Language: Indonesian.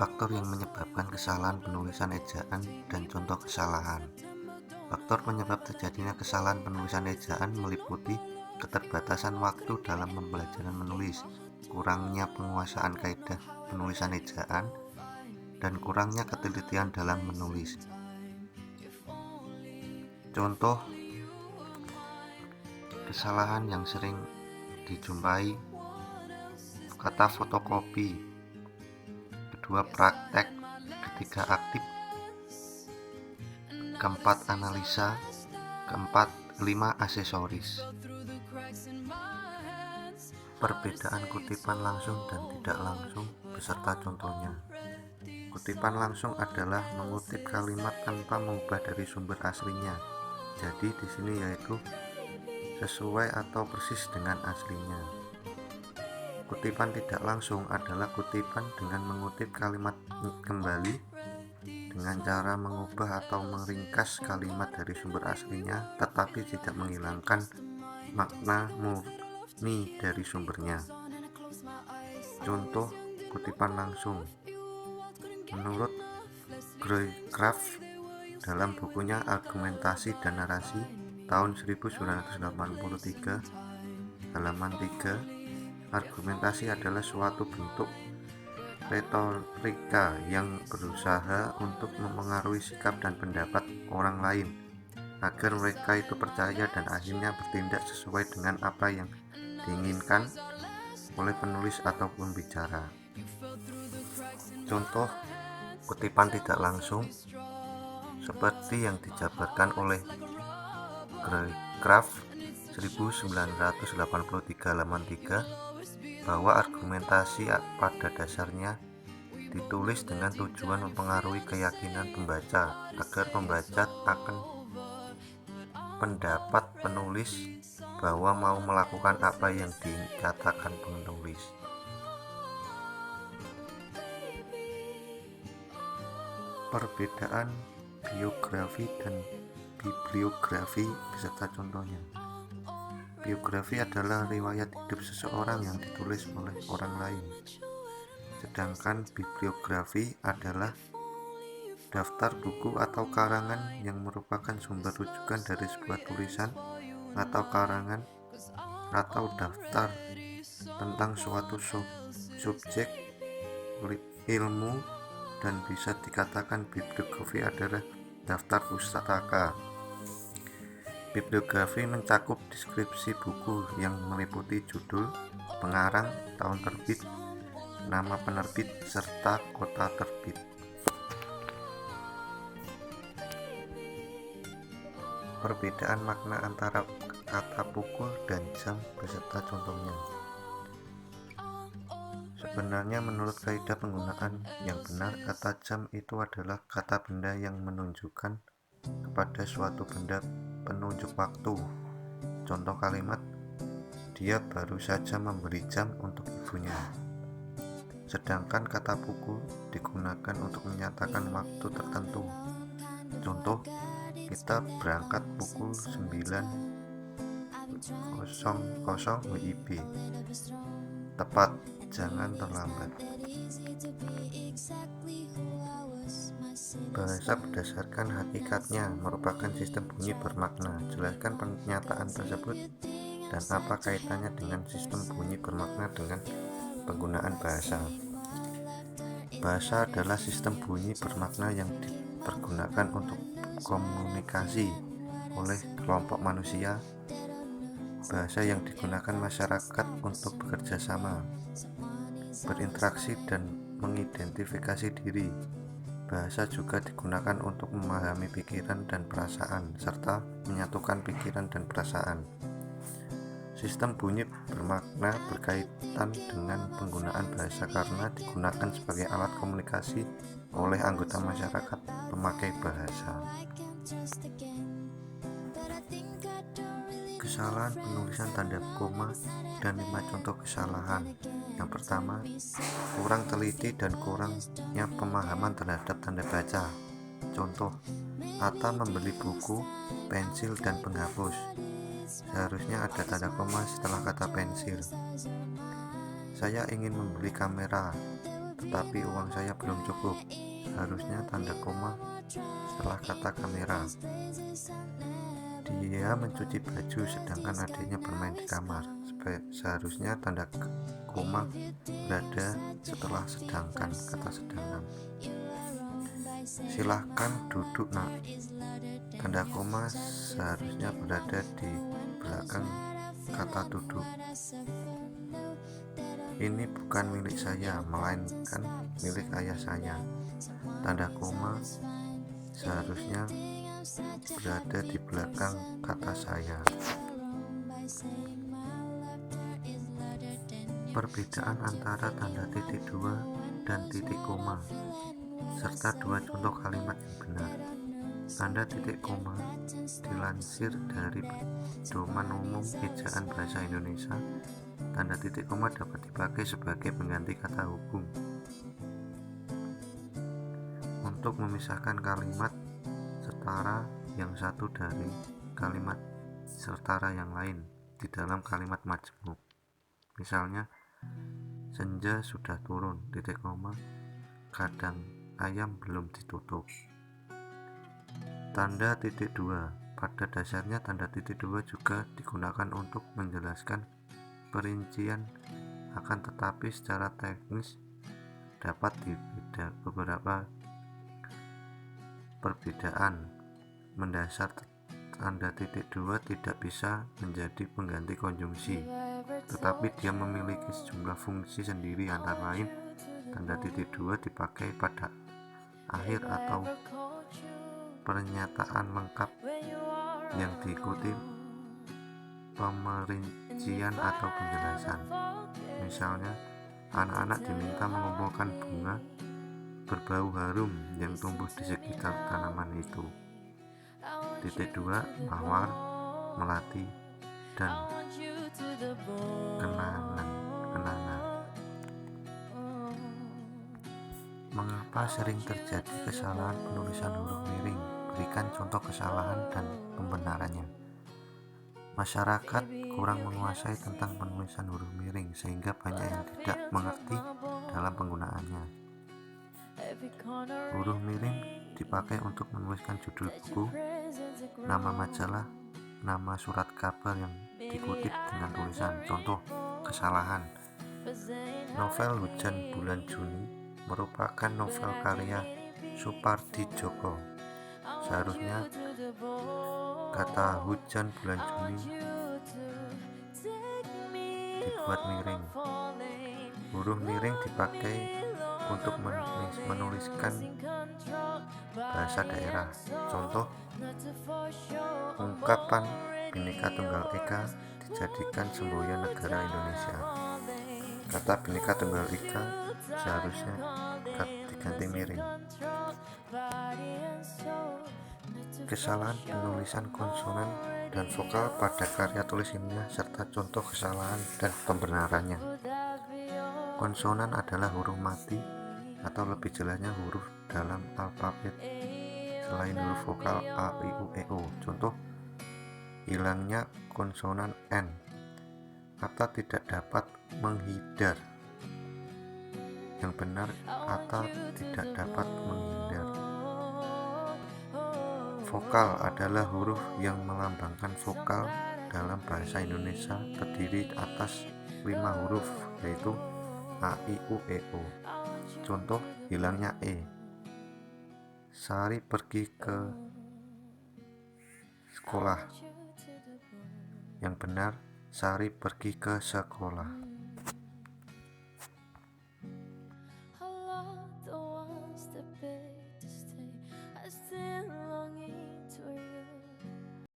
faktor yang menyebabkan kesalahan penulisan ejaan dan contoh kesalahan. Faktor penyebab terjadinya kesalahan penulisan ejaan meliputi keterbatasan waktu dalam pembelajaran menulis, kurangnya penguasaan kaidah penulisan ejaan, dan kurangnya ketelitian dalam menulis. Contoh kesalahan yang sering dijumpai: kata fotokopi, kedua praktek, ketiga aktif, keempat analisa, kelima aksesoris. Perbedaan kutipan langsung dan tidak langsung beserta contohnya. Kutipan langsung adalah mengutip kalimat tanpa mengubah dari sumber aslinya. Jadi di sini yaitu sesuai atau persis dengan aslinya. Kutipan tidak langsung adalah kutipan dengan mengutip kalimat kembali dengan cara mengubah atau meringkas kalimat dari sumber aslinya, tetapi tidak menghilangkan makna murni dari sumbernya. Contoh kutipan langsung. Menurut Groycraft dalam bukunya Argumentasi dan Narasi tahun 1983, halaman 3, argumentasi adalah suatu bentuk retorika yang berusaha untuk memengaruhi sikap dan pendapat orang lain agar mereka itu percaya dan akhirnya bertindak sesuai dengan apa yang diinginkan oleh penulis atau pembicara. Contoh kutipan tidak langsung seperti yang dijabarkan oleh Groycraft 1983 halaman 3, bahwa argumentasi pada dasarnya ditulis dengan tujuan mempengaruhi keyakinan pembaca agar pembaca akan pendapat penulis bahwa mau melakukan apa yang dikatakan penulis. Perbedaan biografi dan bibliografi beserta contohnya. Biografi adalah riwayat hidup seseorang yang ditulis oleh orang lain, sedangkan bibliografi adalah daftar buku atau karangan yang merupakan sumber rujukan dari sebuah tulisan atau karangan atau daftar tentang suatu subjek ilmu, dan bisa dikatakan bibliografi adalah daftar pustaka. Bibliografi mencakup deskripsi buku yang meliputi judul, pengarang, tahun terbit, nama penerbit, serta kota terbit. Perbedaan makna antara kata pukul dan jam beserta contohnya. Sebenarnya menurut kaidah penggunaan yang benar, kata jam itu adalah kata benda yang menunjukkan kepada suatu benda penunjuk waktu. Contoh kalimat, dia baru saja membeli jam untuk ibunya. Sedangkan kata pukul digunakan untuk menyatakan waktu tertentu. Contoh, kita berangkat pukul 9.00 WIB. Tepat, jangan terlambat. Bahasa berdasarkan hakikatnya merupakan sistem bunyi bermakna. Jelaskan pernyataan tersebut dan apa kaitannya dengan sistem bunyi bermakna dengan penggunaan bahasa. Bahasa adalah sistem bunyi bermakna yang dipergunakan untuk komunikasi oleh kelompok manusia. Bahasa yang digunakan masyarakat untuk bekerja sama, berinteraksi, dan mengidentifikasi diri. Bahasa juga digunakan untuk memahami pikiran dan perasaan, serta menyatukan pikiran dan perasaan. Sistem bunyi bermakna berkaitan dengan penggunaan bahasa karena digunakan sebagai alat komunikasi oleh anggota masyarakat pemakai bahasa. Kesalahan penulisan tanda koma dan 5 contoh kesalahan. Yang pertama, kurang teliti dan kurangnya pemahaman terhadap tanda baca. Contoh, Atta membeli buku, pensil, dan penghapus. Seharusnya ada tanda koma setelah kata pensil. Saya ingin membeli kamera, tapi uang saya belum cukup. Seharusnya tanda koma setelah kata kamera. Dia mencuci baju sedangkan adiknya bermain di kamar. Seharusnya tanda koma berada setelah sedangkan kata sedangkan. Silahkan duduk nak. Tanda koma seharusnya berada di belakang kata duduk. Ini bukan milik saya, melainkan milik ayah saya. Tanda koma seharusnya berada di belakang kata saya. Perbedaan antara tanda titik dua dan titik koma serta dua contoh kalimat yang benar. Tanda titik koma dilansir dari Pedoman Umum Ejaan Bahasa Indonesia. Tanda titik koma dapat dipakai sebagai pengganti kata hubung untuk memisahkan kalimat setara yang satu dari kalimat setara yang lain di dalam kalimat majmuk. Misalnya, senja sudah turun, titik koma, kandang ayam belum ditutup. Tanda titik dua. Pada dasarnya tanda titik dua juga digunakan untuk menjelaskan perincian, akan tetapi secara teknis dapat beberapa perbedaan mendasar. Tanda titik dua tidak bisa menjadi pengganti konjungsi, tetapi dia memiliki sejumlah fungsi sendiri, antara lain tanda titik dua dipakai pada akhir atau pernyataan lengkap yang diikuti pemerincian atau penjelasan. Misalnya, anak-anak diminta mengumpulkan bunga berbau harum yang tumbuh di sekitar tanaman itu. Titik dua, mawar, melati, dan kenanga. Mengapa sering terjadi kesalahan penulisan huruf miring? Berikan contoh kesalahan dan pembenarannya. Masyarakat kurang menguasai tentang penulisan huruf miring sehingga banyak yang tidak mengerti dalam penggunaannya. Huruf miring dipakai untuk menuliskan judul buku, nama majalah, nama surat kabar yang dikutip dengan tulisan. Contoh kesalahan: novel Hujan Bulan Juni merupakan novel karya Supardi Djoko. Seharusnya kata hujan bulan Juni dibuat miring. Huruf miring dipakai untuk menuliskan bahasa daerah. Contoh, ungkapan Bhinneka Tunggal Ika dijadikan semboyan negara Indonesia. Kata Bhinneka Tunggal Ika seharusnya diganti miring. Kesalahan penulisan konsonan dan vokal pada karya tulis ilmiah serta contoh kesalahan dan pembenarannya. Konsonan adalah huruf mati atau lebih jelasnya huruf dalam alfabet selain huruf vokal a, i, u, e, o. Contoh, hilangnya konsonan n. Kata tidak dapat menghindar. Yang benar, kata tidak dapat menghindar. Vokal adalah huruf yang melambangkan vokal dalam bahasa Indonesia, terdiri atas 5 huruf, yaitu a, i, u, e, o. Contoh, hilangnya e. Sari pergi ke sekolah. Yang benar, Sari pergi ke sekolah.